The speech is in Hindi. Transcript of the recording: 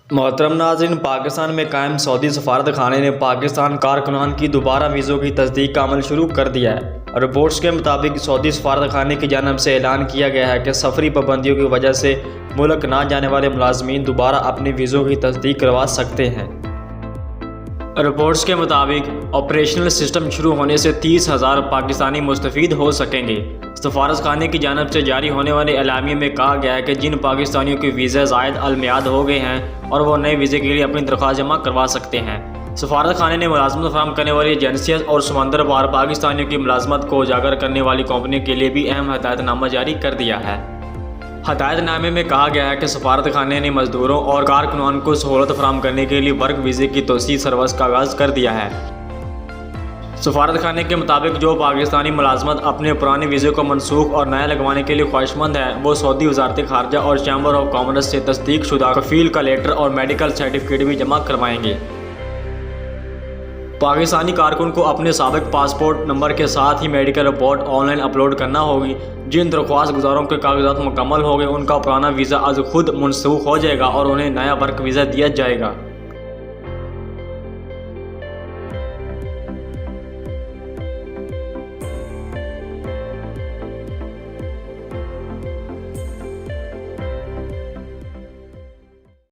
मोहतरम नाज़रीन, पाकिस्तान में कायम सऊदी सफारत खाने ने पाकिस्तान कारकुनान की दोबारा वीज़ों की तस्दीक का अमल शुरू कर दिया है। रिपोर्ट्स के मुताबिक सऊदी सफारत खाने की जानिब से ऐलान किया गया है कि सफरी पाबंदियों की वजह से मुल्क ना जाने वाले मुलाजमीन दोबारा अपने वीज़ों की तस्दीक करवा सकते हैं। रिपोर्ट्स के मुताबिक ऑपरेशनल सिस्टम शुरू होने से 30,000 पाकिस्तानी मुस्तफ़ीद हो सकेंगे। सफारत खाने की जानिब से जारी होने वाले एलामिये में कहा गया है कि जिन पाकिस्तानियों के वीज़ा ज़ायद अलमियाद हो गए हैं और वो नए वीज़े के लिए अपनी दरख्वास्त जमा करवा सकते हैं। सफारत खाने ने मुलाजमत फराहम करने वाली एजेंसियाँ और समंदर पार पाकिस्तानियों की मुलाजमत को उजागर करने वाली कंपनियों के लिए भी अहम हदायतनामा जारी कर दिया है। हदायतनामे में कहा गया है कि सफारत खाने ने मजदूरों और कारकुनान को सहूलत फराहम करने के लिए वर्क वीज़े की तोसी सर्विस का आगाज़ कर दिया है। सफारत खाने के मुताबिक जो पाकिस्तानी मुलाजमत अपने पुराने वीज़े को मनसूख और नया लगवाने के लिए ख्वाहिशमंद है, वो सऊदी वजारत खारजा और चैम्बर ऑफ कॉमर्स से तस्दीक शुदा कफील का लेटर और मेडिकल सर्टिफिकेट भी जमा करवाएंगे। पाकिस्तानी कारकुन को अपने साबिक पासपोर्ट नंबर के साथ ही मेडिकल रिपोर्ट ऑनलाइन अपलोड करना होगी। जिन दरख्वास्त गुजारों के कागजात मुकम्मल हो गए, उनका पुराना वीज़ा आज खुद मनसूख हो जाएगा और उन्हें नया वर्क वीज़ा दिया जाएगा।